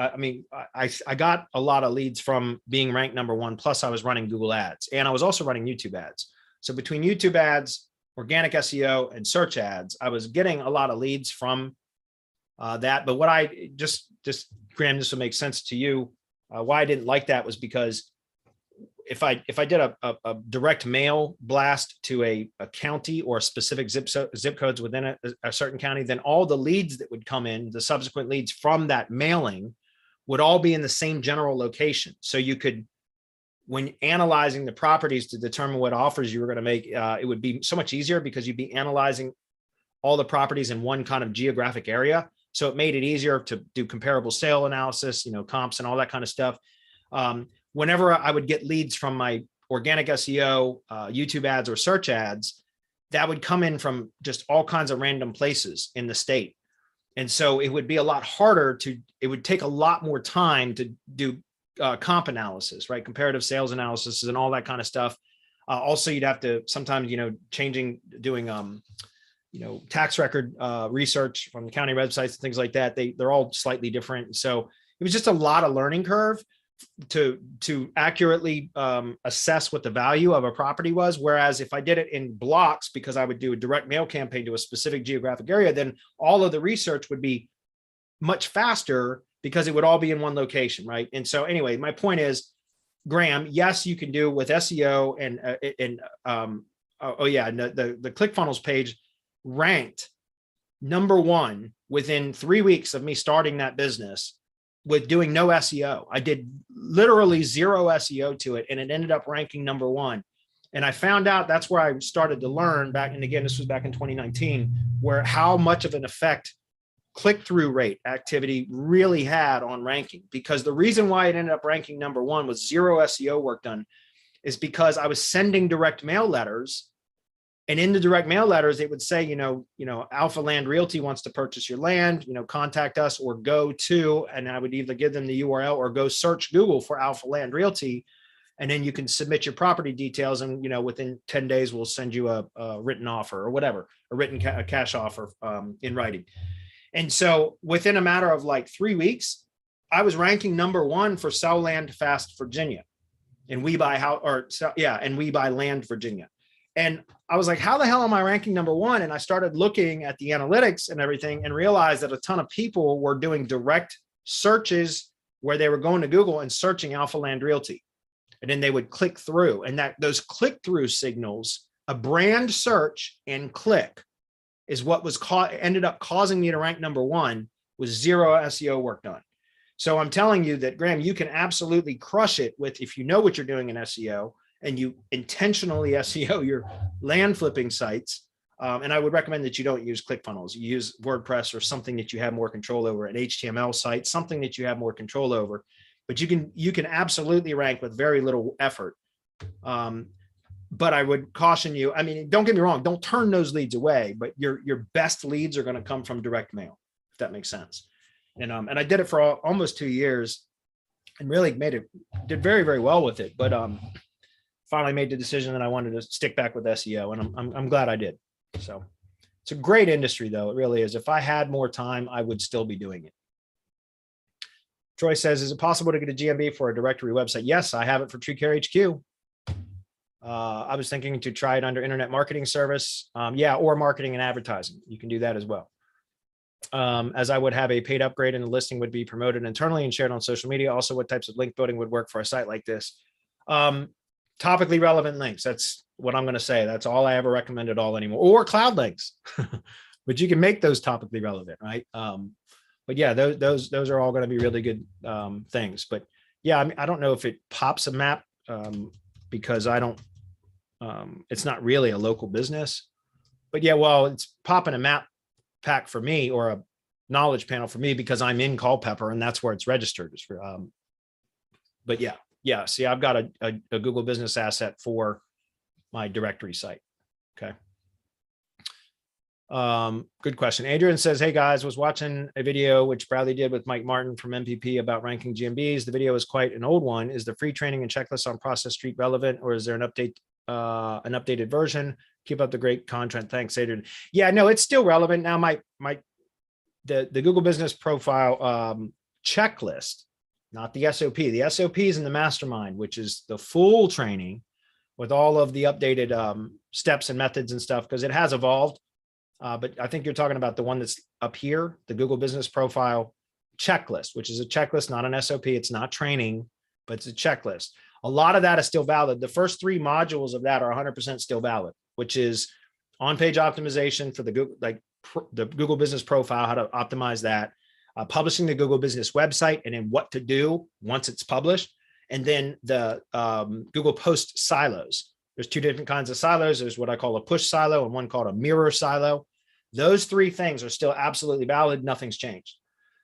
I got a lot of leads from being ranked #1, plus I was running Google ads, and I was also running YouTube ads. So between YouTube ads, organic SEO, and search ads, I was getting a lot of leads from that. But what I just Graham, this will make sense to you. Why I didn't like that was because if I did a direct mail blast to a county or specific zip codes within a certain county, then all the leads that would come in, the subsequent leads from that mailing, would all be in the same general location. So you could, when analyzing the properties to determine what offers you were going to make, it would be so much easier, because you'd be analyzing all the properties in one kind of geographic area. So it made it easier to do comparable sale analysis, comps and all that kind of stuff. Whenever I would get leads from my organic SEO, YouTube ads, or search ads, that would come in from just all kinds of random places in the state. And so it would be a lot harder it would take a lot more time to do comp analysis, right? Comparative sales analysis and all that kind of stuff. Also, you'd have to sometimes, doing tax record research from the county websites and things like that. They're all slightly different. So it was just a lot of learning curve to accurately assess what the value of a property was. Whereas if I did it in blocks, because I would do a direct mail campaign to a specific geographic area, then all of the research would be much faster, because it would all be in one location, right? And so anyway, my point is, Graham, yes, you can do with SEO and the ClickFunnels page ranked #1 within 3 weeks of me starting that business with doing no SEO. I did literally 0 SEO to it, and it ended up ranking #1. And I found out, that's where I started to learn back. And again, this was back in 2019, where how much of an effect click-through rate activity really had on ranking. Because the reason why it ended up ranking #1 with 0 SEO work done is because I was sending direct mail letters. And in the direct mail letters, it would say, Alpha Land Realty wants to purchase your land, contact us, or go to, and I would either give them the URL or go search Google for Alpha Land Realty. And then you can submit your property details, and, within 10 days, we'll send you a written offer or whatever, a written cash offer in writing. And so within a matter of like 3 weeks, I was ranking #1 for Sell Land Fast Virginia, and We Buy Land Virginia. And I was like, how the hell am I ranking #1? And I started looking at the analytics and everything, and realized that a ton of people were doing direct searches where they were going to Google and searching Alpha Land Realty. And then they would click through, and those click-through signals, a brand search and click, is what ended up causing me to rank #1 with 0 SEO work done. So I'm telling you that, Graham, you can absolutely crush it if you know what you're doing in SEO, and you intentionally SEO your land flipping sites. And I would recommend that you don't use ClickFunnels. You use WordPress or something that you have more control over, an HTML site, something that you have more control over. But you can absolutely rank with very little effort. But I would caution you, don't get me wrong, don't turn those leads away, but your best leads are going to come from direct mail, if that makes sense. And I did it for almost 2 years. and really did very, very well with it. But finally made the decision that I wanted to stick back with SEO, and I'm glad I did. So it's a great industry, though. It really is. If I had more time, I would still be doing it. Troy says, is it possible to get a GMB for a directory website? Yes, I have it for TrueCare HQ. I was thinking to try it under internet marketing service. Yeah, or marketing and advertising. You can do that as well. As I would have a paid upgrade and the listing would be promoted internally and shared on social media. Also, what types of link building would work for a site like this? Topically relevant links. That's what I'm going to say. That's all I ever recommend at all anymore. Or cloud links, but you can make those topically relevant, right? But yeah, those are all going to be really good things. But yeah, I mean, I don't know if it pops a map because I don't. It's not really a local business. But yeah, well, it's popping a map pack for me or a knowledge panel for me because I'm in Culpeper and that's where it's registered. But yeah. See, I've got a Google Business asset for my directory site. Okay. Good question. Adrian says, hey guys, was watching a video which Bradley did with Mike Martin from MPP about ranking GMBs. The video is quite an old one. Is the free training and checklist on Process Street relevant, or is there an updated version? Keep up the great content. Thanks, Adrian. Yeah, no, it's still relevant. Now the Google Business Profile checklist, not the SOP. The SOP is in the Mastermind, which is the full training with all of the updated steps and methods and stuff, because it has evolved. But I think you're talking about the one that's up here, the Google Business Profile checklist, which is a checklist, not an SOP. It's not training, but it's a checklist. A lot of that is still valid. The first 3 modules of that are 100% still valid, which is on-page optimization for the Google Business Profile, how to optimize that, publishing the Google Business website, and then what to do once it's published, and then the Google Post silos. There's 2 different kinds of silos. There's what I call a push silo and one called a mirror silo. Those 3 things are still absolutely valid. Nothing's changed.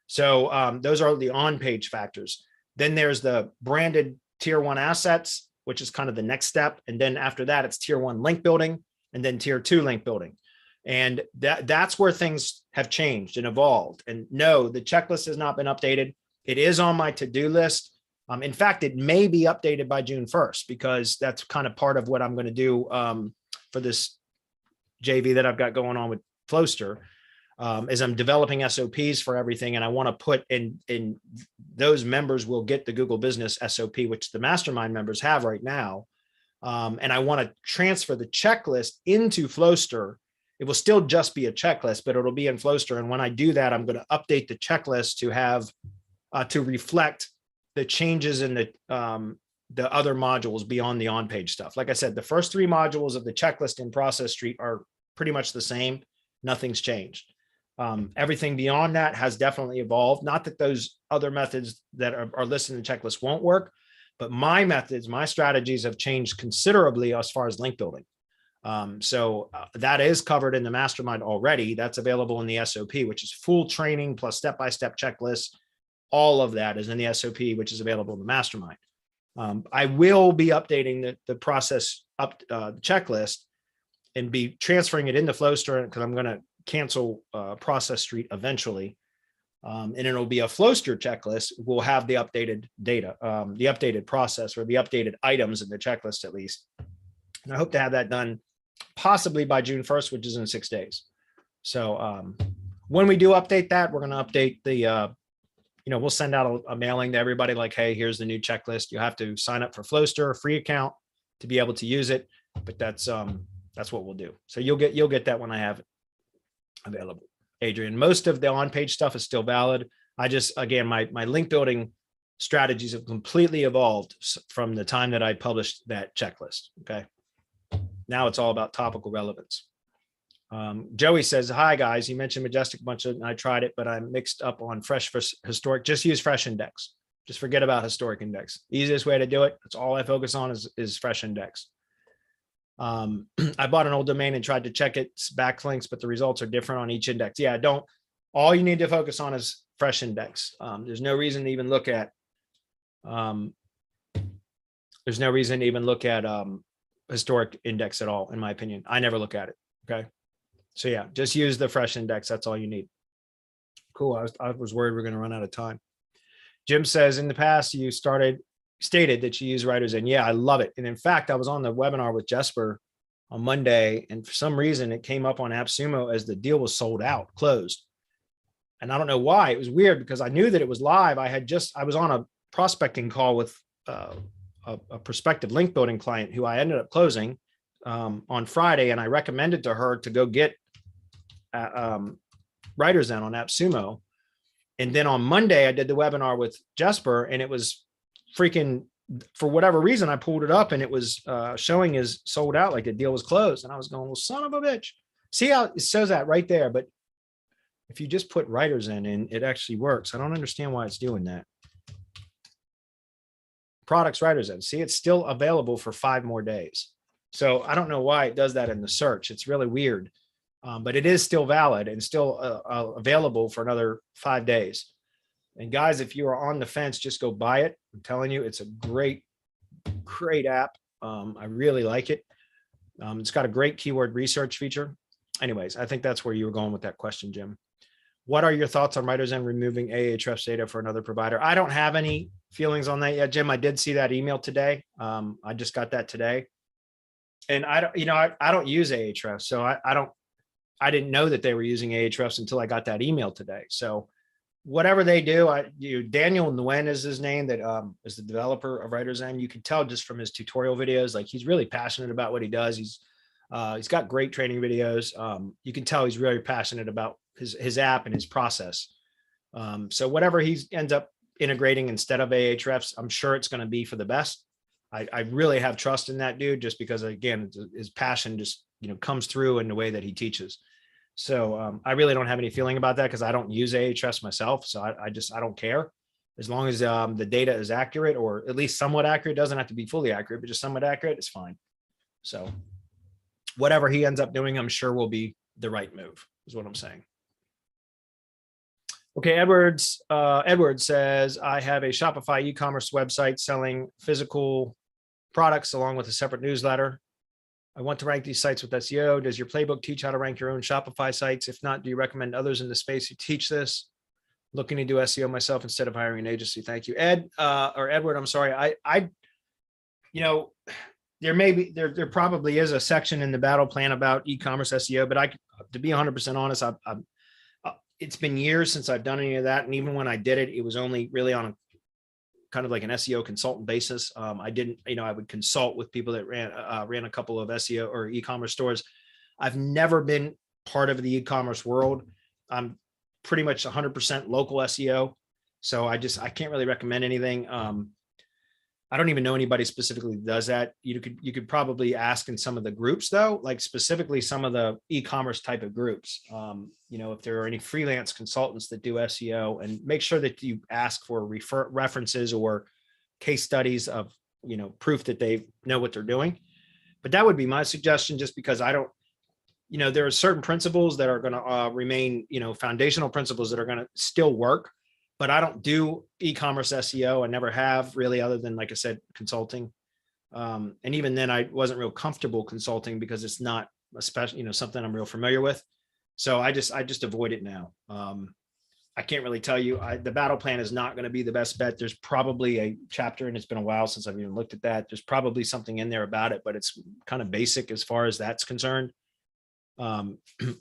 So those are the on-page factors. Then there's the branded tier 1 assets, which is kind of the next step. And then after that, it's tier 1 link building, and then tier 2 link building. And that's where things have changed and evolved. And no, the checklist has not been updated. It is on my to-do list. In fact, it may be updated by June 1st, because that's kind of part of what I'm going to do for this JV that I've got going on with Flowster, is I'm developing SOPs for everything. And I want to put in those members will get the Google Business SOP, which the Mastermind members have right now. And I want to transfer the checklist into Flowster. It will still just be a checklist, but it'll be in Flowster. And when I do that, I'm going to update the checklist to have to reflect the changes in the other modules beyond the on-page stuff. Like I said, the first 3 modules of the checklist in Process Street are pretty much the same. Nothing's changed. Everything beyond that has definitely evolved. Not that those other methods that are listed in the checklist won't work, but my methods, my strategies have changed considerably as far as link building. So that is covered in the Mastermind already. That's available in the SOP, which is full training plus step-by-step checklists. All of that is in the SOP, which is available in the Mastermind. I will be updating the process checklist and be transferring it into Flowster, because I'm going to cancel Process Street eventually. And it'll be a Flowster checklist. We'll have the updated data, the updated process, or the updated items in the checklist at least. And I hope to have that done possibly by June 1st, which is in 6 days. So when we do update that, we're going to update the we'll send out a mailing to everybody like, hey, here's the new checklist. You have to sign up for Flowster, a free account, to be able to use it. But that's what we'll do. So you'll get that when I have it available. Adrian, most of the on-page stuff is still valid. I just, again, my link building strategies have completely evolved from the time that I published that checklist. Okay. Now it's all about topical relevance. Joey says, hi guys, you mentioned Majestic a bunch and I tried it, but I'm mixed up on Fresh for Historic. Just use Fresh Index. Just forget about Historic Index. Easiest way to do it. That's all I focus on is Fresh Index. I bought an old domain and tried to check its backlinks, but the results are different on each index. Yeah, all you need to focus on is Fresh Index. There's no reason to even look at, Historic Index at all, in my opinion. I never look at it. Okay. So yeah, just use the Fresh Index. That's all you need. Cool. I was worried we're going to run out of time. Jim says in the past, you stated that you use Writers In. Yeah, I love it. And in fact, I was on the webinar with Jesper on Monday, and for some reason it came up on AppSumo as the deal was sold out, closed. And I don't know why. It was weird because I knew that it was live. I was on a prospecting call with a prospective link building client who I ended up closing on Friday. And I recommended to her to go get Writers In on AppSumo. And then on Monday, I did the webinar with Jesper, and it was freaking, for whatever reason, I pulled it up and it was showing as sold out, like the deal was closed. And I was going, well, son of a bitch. See how it says that right there. But if you just put Writers In, it actually works. I don't understand why it's doing that. Products Writers In. See, it's still available for 5 more days. So I don't know why it does that in the search. It's really weird. But it is still valid and still available for another 5 days. And guys, if you are on the fence, just go buy it. I'm telling you, it's a great app. I really like it. It's got a great keyword research feature. Anyways, I think that's where you were going with that question, Jim. What are your thoughts on Writers In removing Ahrefs data for another provider? I don't have any feelings on that yet, Jim. I did see that email today. I just got that today. And I don't use Ahrefs, so I didn't know that they were using Ahrefs until I got that email today. So whatever they do, Daniel Nguyen is his name, that is the developer of Writers In. You can tell just from his tutorial videos, like he's really passionate about what he does. He's got great training videos. You can tell he's really passionate about his app and his process. So whatever he ends up integrating instead of Ahrefs, I'm sure it's going to be for the best. I really have trust in that dude, just because, again, his passion just comes through in the way that he teaches. So I really don't have any feeling about that because I don't use Ahrefs myself. So I don't care. As long as the data is accurate, or at least somewhat accurate. It doesn't have to be fully accurate, but just somewhat accurate, it's fine. So whatever he ends up doing, I'm sure will be the right move, is what I'm saying. Okay, Edward says, I have a Shopify e-commerce website selling physical products along with a separate newsletter. I want to rank these sites with SEO. Does your playbook teach how to rank your own Shopify sites? If not, do you recommend others in the space who teach this? Looking to do SEO myself instead of hiring an agency. Thank you, Edward. I'm sorry. There probably is a section in the battle plan about e-commerce SEO, but to be 100% honest, it's been years since I've done any of that. And even when I did it, it was only really on a kind of like an SEO consultant basis. I would consult with people that ran a couple of SEO or e-commerce stores. I've never been part of the e-commerce world. I'm pretty much 100% local SEO. So I can't really recommend anything. I don't even know anybody specifically that does that. You could probably ask in some of the groups though, like specifically some of the e-commerce type of groups. If there are any freelance consultants that do SEO, and make sure that you ask for references or case studies of, proof that they know what they're doing. But that would be my suggestion, just because there are certain principles that are going to remain, foundational principles that are going to still work. But I don't do e-commerce SEO. I never have really, other than, like I said, consulting. And even then I wasn't real comfortable consulting because it's not something I'm real familiar with. So I just avoid it now. I can't really tell you. The battle plan is not going to be the best bet. There's probably a chapter, and it's been a while since I've even looked at that. There's probably something in there about it, but it's kind of basic as far as that's concerned.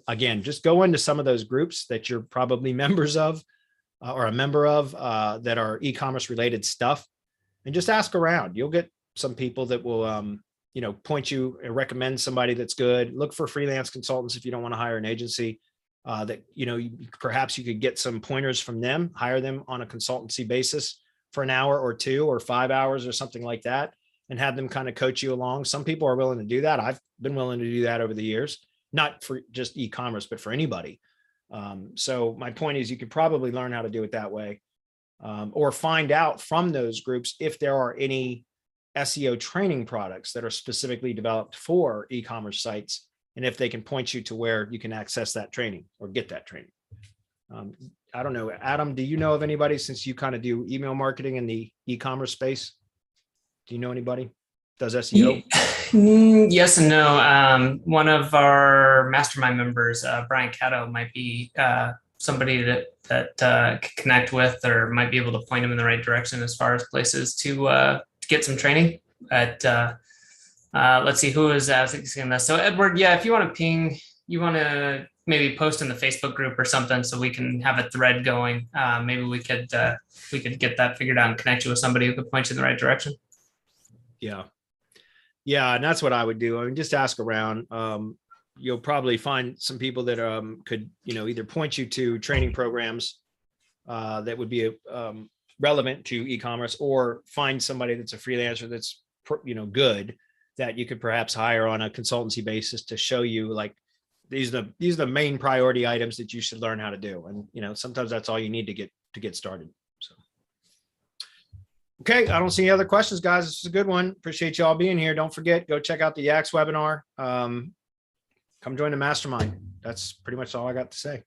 Again, just go into some of those groups that you're probably members of, or a member of, that are e-commerce related stuff, and just ask around. You'll get some people that will, point you and recommend somebody that's good. Look for freelance consultants if you don't want to hire an agency, that, perhaps you could get some pointers from them, hire them on a consultancy basis for an hour or 2 or 5 hours or something like that, and have them kind of coach you along. Some people are willing to do that. I've been willing to do that over the years, not for just e-commerce, but for anybody. So my point is, you could probably learn how to do it that way, or find out from those groups if there are any SEO training products that are specifically developed for e-commerce sites, and if they can point you to where you can access that training or get that training. I don't know, Adam, do you know of anybody, since you kind of do email marketing in the e-commerce space? Do you know anybody does SEO? Yes and no. One of our mastermind members, Brian Cato, might be somebody that can connect with, or might be able to point them in the right direction as far as places to get some training at. Let's see who is asking this. So Edward, yeah, if you want to ping, you want to maybe post in the Facebook group or something, so we can have a thread going. Maybe we could get that figured out and connect you with somebody who could point you in the right direction. Yeah. Yeah. And that's what I would do. I mean, just ask around. You'll probably find some people that could, either point you to training programs that would be relevant to e-commerce, or find somebody that's a freelancer that's, good, that you could perhaps hire on a consultancy basis to show you, like, these are the main priority items that you should learn how to do. And, sometimes that's all you need to get started. So. Okay. I don't see any other questions, guys. This is a good one. Appreciate you all being here. Don't forget, go check out the Yaks webinar. Come join the mastermind. That's pretty much all I got to say.